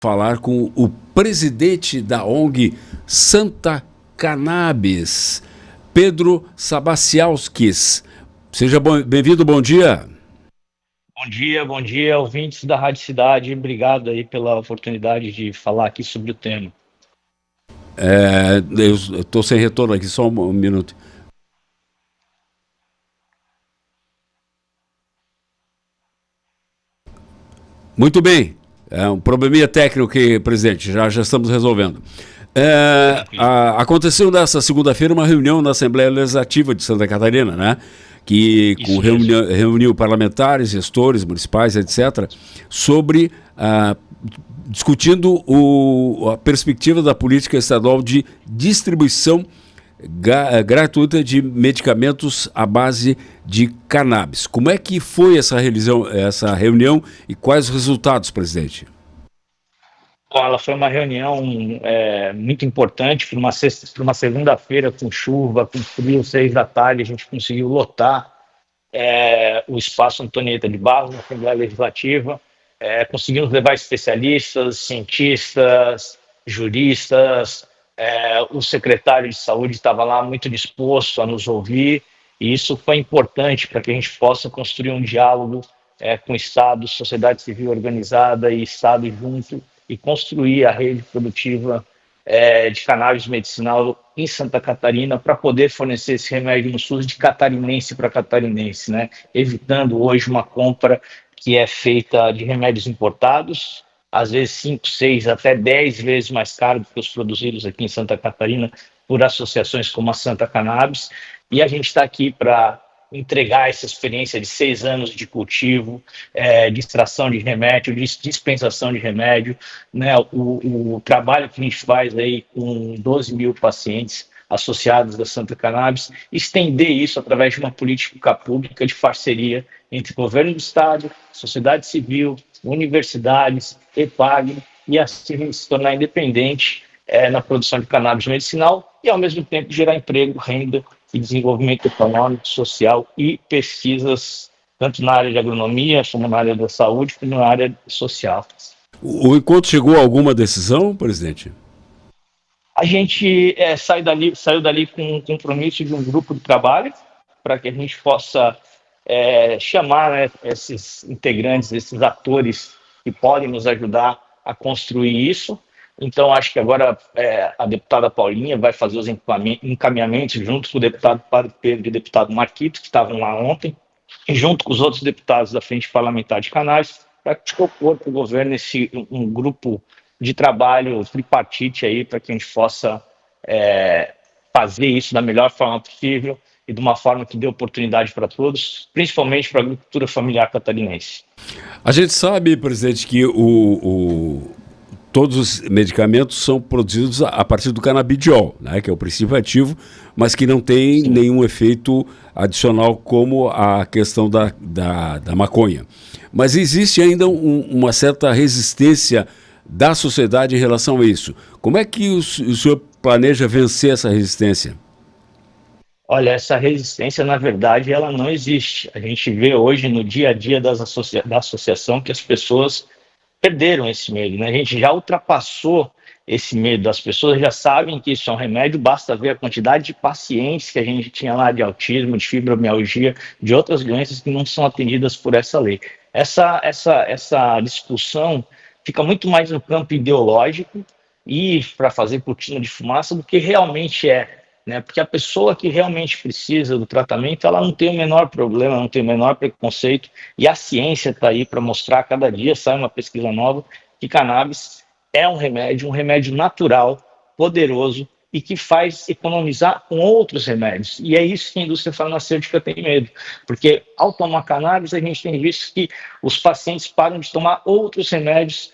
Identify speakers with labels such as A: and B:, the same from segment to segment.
A: falar com o presidente da ONG Santa Cannabis, Pedro Sabaciauskis. Seja bem-vindo, bom dia.
B: Bom dia, ouvintes da Rádio Cidade. Obrigado aí pela oportunidade de falar aqui sobre o tema.
A: Eu estou sem retorno aqui, só um minuto. Muito bem. É um probleminha técnico aqui, presidente, já estamos resolvendo. Aconteceu nesta segunda-feira uma reunião na Assembleia Legislativa de Santa Catarina, né? Que reuniu parlamentares, gestores municipais, etc., sobre discutindo a perspectiva da política estadual de distribuição gratuita de medicamentos à base de cannabis. Como é que foi essa reunião e quais os resultados, presidente?
B: Bom, ela foi uma reunião muito importante para uma segunda-feira com chuva, com frio, 6 da tarde, a gente conseguiu lotar o espaço Antonieta de Barros na Assembleia Legislativa, conseguimos levar especialistas, cientistas, juristas, o secretário de Saúde estava lá muito disposto a nos ouvir, e isso foi importante para que a gente possa construir um diálogo com o Estado, sociedade civil organizada e Estado junto, e construir a rede produtiva de cannabis medicinal em Santa Catarina para poder fornecer esse remédio no SUS de catarinense para catarinense, né? Evitando hoje uma compra que é feita de remédios importados, às vezes 5, 6, até 10 vezes mais caro do que os produzidos aqui em Santa Catarina por associações como a Santa Cannabis, e a gente está aqui para entregar essa experiência de 6 anos de cultivo, de extração de remédio, de dispensação de remédio, né? O trabalho que a gente faz aí com 12 mil pacientes associados da Santa Cannabis, estender isso através de uma política pública de parceria entre governo do Estado, sociedade civil, universidades, EPAG, e assim se tornar independente na produção de cannabis medicinal e, ao mesmo tempo, gerar emprego, renda e desenvolvimento econômico, social e pesquisas, tanto na área de agronomia, como na área da saúde, como na área social.
A: O encontro chegou a alguma decisão, presidente?
B: A gente saiu dali com um compromisso de um grupo de trabalho para que a gente possa chamar, né, esses integrantes, esses atores que podem nos ajudar a construir isso. Então, acho que agora a deputada Paulinha vai fazer os encaminhamentos junto com o deputado Padre Pedro e o deputado Marquito, que estavam lá ontem, e junto com os outros deputados da Frente Parlamentar de Cannabis, para propor para o governo um grupo de trabalho tripartite aí, para que a gente possa fazer isso da melhor forma possível e de uma forma que dê oportunidade para todos, principalmente para a agricultura familiar catarinense.
A: A gente sabe, presidente, que todos os medicamentos são produzidos a partir do canabidiol, né, que é o princípio ativo, mas que não tem nenhum efeito adicional como a questão da maconha. Mas existe ainda uma certa resistência da sociedade em relação a isso. Como é que o senhor planeja vencer essa resistência?
B: Olha, essa resistência, na verdade, ela não existe. A gente vê hoje no dia a dia da associação que as pessoas perderam esse medo, né? A gente já ultrapassou esse medo, as pessoas já sabem que isso é um remédio, basta ver a quantidade de pacientes que a gente tinha lá de autismo, de fibromialgia, de outras doenças que não são atendidas por essa lei. Essa discussão fica muito mais no campo ideológico e para fazer cortina de fumaça do que realmente né? Porque a pessoa que realmente precisa do tratamento, ela não tem o menor problema, não tem o menor preconceito, e a ciência está aí para mostrar, cada dia sai uma pesquisa nova, que cannabis é um remédio natural, poderoso, e que faz economizar com outros remédios. E é isso que a indústria farmacêutica tem medo, porque ao tomar cannabis, a gente tem visto que os pacientes param de tomar outros remédios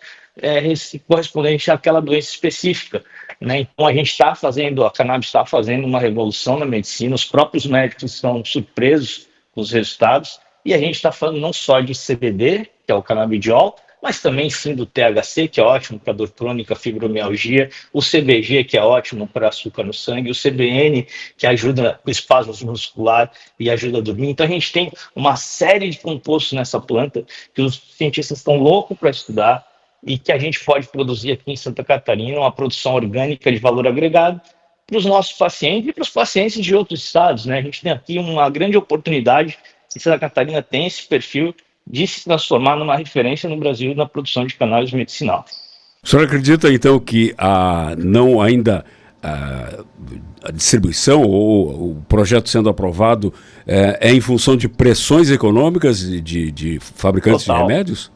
B: correspondente àquela doença específica, né? Então a cannabis está fazendo uma revolução na medicina, os próprios médicos estão surpresos com os resultados, e a gente está falando não só de CBD, que é o canabidiol, mas também sim do THC, que é ótimo para dor crônica, fibromialgia, o CBG, que é ótimo para açúcar no sangue, o CBN, que ajuda com espasmos muscular e ajuda a dormir. Então a gente tem uma série de compostos nessa planta que os cientistas estão loucos para estudar, e que a gente pode produzir aqui em Santa Catarina, uma produção orgânica de valor agregado para os nossos pacientes e para os pacientes de outros estados, né? A gente tem aqui uma grande oportunidade, e Santa Catarina tem esse perfil de se transformar numa referência no Brasil na produção de cannabis medicinal.
A: O senhor acredita, então, que não ainda a distribuição ou o projeto sendo aprovado é em função de pressões econômicas de fabricantes de remédios?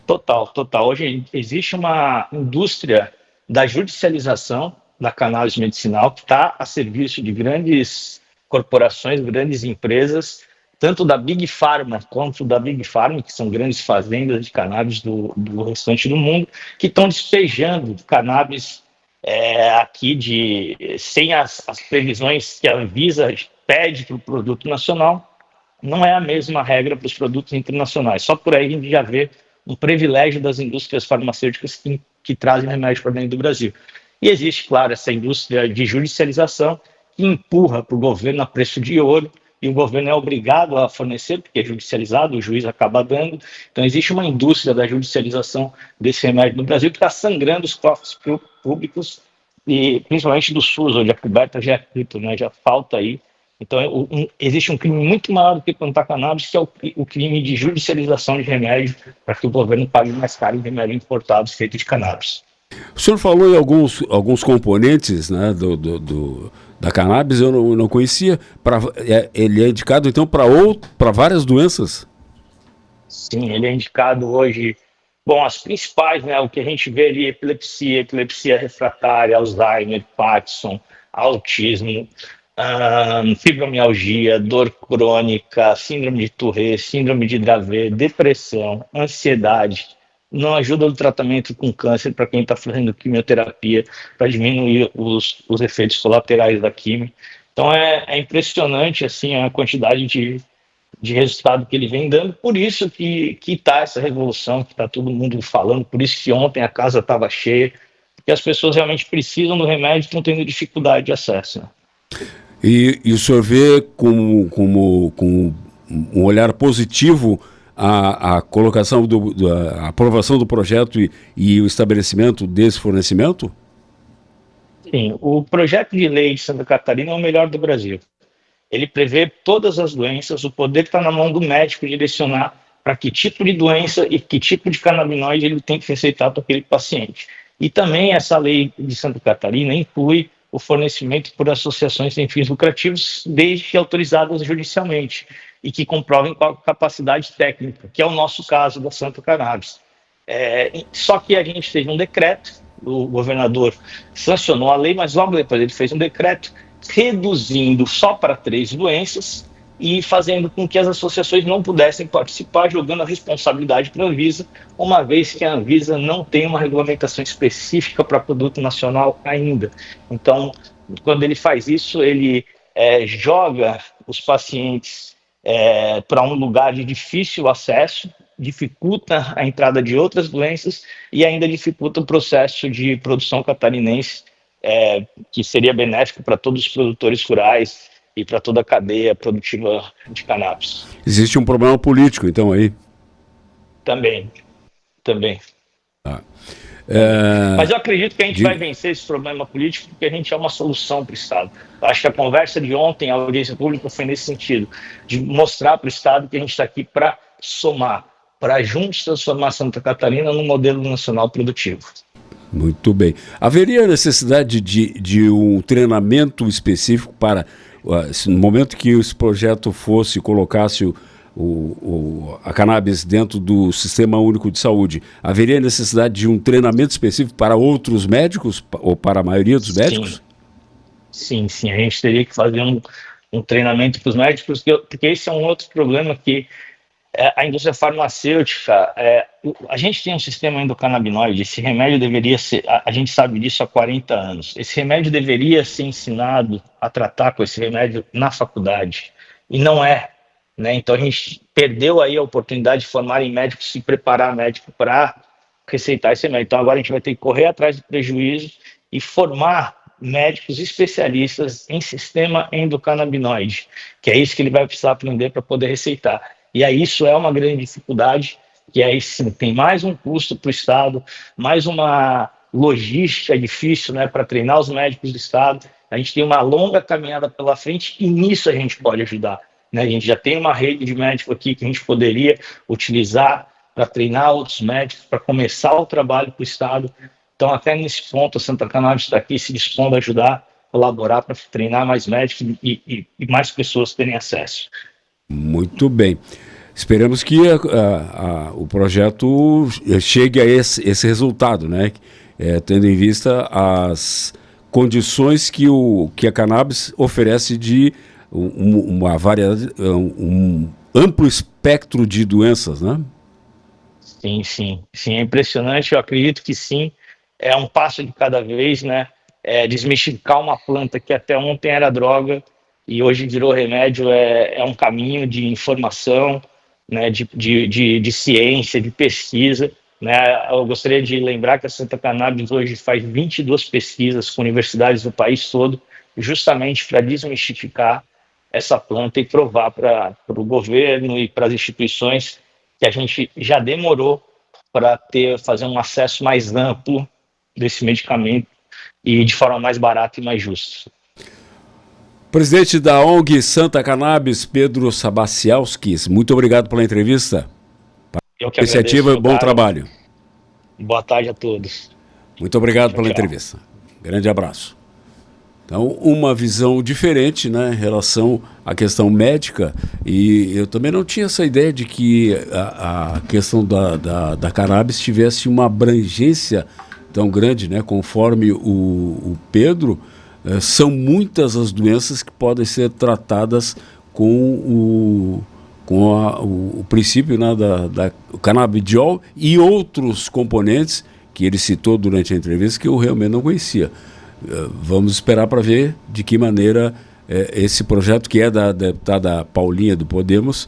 B: Total. Hoje existe uma indústria da judicialização da cannabis medicinal que está a serviço de grandes corporações, grandes empresas, tanto da Big Pharma quanto da Big Pharma, que são grandes fazendas de cannabis do restante do mundo, que estão despejando cannabis aqui sem as previsões que a Anvisa pede para o produto nacional. Não é a mesma regra para os produtos internacionais. Só por aí a gente já vê um privilégio das indústrias farmacêuticas que trazem remédio para dentro do Brasil. E existe, claro, essa indústria de judicialização que empurra para o governo a preço de ouro, e o governo é obrigado a fornecer, porque é judicializado, o juiz acaba dando. Então existe uma indústria da judicialização desse remédio no Brasil que está sangrando os cofres públicos, e principalmente do SUS, onde a coberta já é cripto, né? Já falta aí. Então existe um crime muito maior do que plantar cannabis, que é o crime de judicialização de remédio, para que o governo pague mais caro em remédio importado feito de cannabis.
A: O senhor falou em alguns componentes, né, da cannabis, eu não conhecia. Ele é indicado, então, para várias doenças?
B: Sim, ele é indicado hoje. Bom, as principais, né, o que a gente vê ali, epilepsia refratária, Alzheimer, Parkinson, autismo, fibromialgia, dor crônica, síndrome de Tourette, síndrome de Dravet, depressão, ansiedade. Não ajuda no tratamento com câncer para quem está fazendo quimioterapia, para diminuir os efeitos colaterais da quimio. Então é impressionante assim, a quantidade de resultado que ele vem dando, por isso que está essa revolução, que está todo mundo falando, por isso que ontem a casa estava cheia, porque as pessoas realmente precisam do remédio e estão tendo dificuldade de acesso. Né?
A: E o senhor vê com um olhar positivo a colocação, a aprovação do projeto e o estabelecimento desse fornecimento?
B: Sim, o projeto de lei de Santa Catarina é o melhor do Brasil. Ele prevê todas as doenças, o poder está na mão do médico direcionar para que tipo de doença e que tipo de canabinoide ele tem que receitar para aquele paciente. E também essa lei de Santa Catarina inclui o fornecimento por associações sem fins lucrativos, desde que autorizadas judicialmente, e que comprovem capacidade técnica, que é o nosso caso da Santa Cannabis. Só que a gente fez um decreto, o governador sancionou a lei, mas logo depois ele fez um decreto reduzindo só para 3 doenças e fazendo com que as associações não pudessem participar, jogando a responsabilidade para a Anvisa, uma vez que a Anvisa não tem uma regulamentação específica para produto nacional ainda. Então, quando ele faz isso, ele joga os pacientes para um lugar de difícil acesso, dificulta a entrada de outras doenças e ainda dificulta o processo de produção catarinense, que seria benéfico para todos os produtores rurais e para toda a cadeia produtiva de cannabis.
A: Existe um problema político, então, aí?
B: Também. Mas eu acredito que a gente vai vencer esse problema político porque a gente é uma solução para o Estado. Eu acho que a conversa de ontem, a audiência pública, foi nesse sentido, de mostrar para o Estado que a gente está aqui para somar, para juntos transformar Santa Catarina num modelo nacional produtivo.
A: Muito bem. Haveria necessidade de um treinamento específico para, no momento que esse projeto colocasse a cannabis dentro do Sistema Único de Saúde, haveria necessidade de um treinamento específico para outros médicos, ou para a maioria dos médicos?
B: Sim. A gente teria que fazer um treinamento para os médicos, porque esse é um outro problema que a indústria farmacêutica, a gente tem um sistema endocannabinoide, esse remédio deveria ser, a gente sabe disso há 40 anos, esse remédio deveria ser ensinado a tratar com esse remédio na faculdade, e não é, né? Então a gente perdeu aí a oportunidade de formar em médicos, se preparar médico para receitar esse remédio. Então agora a gente vai ter que correr atrás do prejuízo e formar médicos especialistas em sistema endocannabinoide, que é isso que ele vai precisar aprender para poder receitar. E aí isso é uma grande dificuldade porque aí sim tem mais um custo para o Estado, mais uma logística difícil, né, para treinar os médicos do Estado. A gente tem uma longa caminhada pela frente e nisso a gente pode ajudar, né? A gente já tem uma rede de médicos aqui que a gente poderia utilizar para treinar outros médicos, para começar o trabalho para o Estado. Então, até nesse ponto, a Santa Cannabis está aqui se dispondo a ajudar, colaborar para treinar mais médicos e mais pessoas terem acesso.
A: Muito bem. Esperamos que o projeto chegue a esse resultado, né? Tendo em vista as condições que a cannabis oferece de uma variedade, um amplo espectro de doenças, né?
B: Sim, é impressionante, eu acredito que sim, é um passo de cada vez, né? Desmistificar uma planta que até ontem era droga e hoje virou remédio é um caminho de informação, né? De ciência, de pesquisa, né? Eu gostaria de lembrar que a Santa Cannabis hoje faz 22 pesquisas com universidades do país todo, justamente para desmistificar essa planta e provar para o governo e para as instituições que a gente já demorou para fazer um acesso mais amplo desse medicamento e de forma mais barata e mais justa.
A: Presidente da ONG Santa Cannabis, Pedro Sabacialskis, muito obrigado pela entrevista.
B: Eu que
A: Iniciativa e bom trabalho.
B: Boa tarde a todos.
A: Muito obrigado pela entrevista. Grande abraço. Então, uma visão diferente, né, em relação à questão médica, e eu também não tinha essa ideia de que a questão da cannabis tivesse uma abrangência tão grande, né, conforme o Pedro, são muitas as doenças que podem ser tratadas com o princípio, né, da canabidiol e outros componentes que ele citou durante a entrevista que eu realmente não conhecia. Vamos esperar para ver de que maneira esse projeto, que é da deputada Paulinha do Podemos,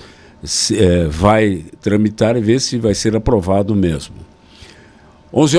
A: vai tramitar e ver se vai ser aprovado mesmo. 11 horas.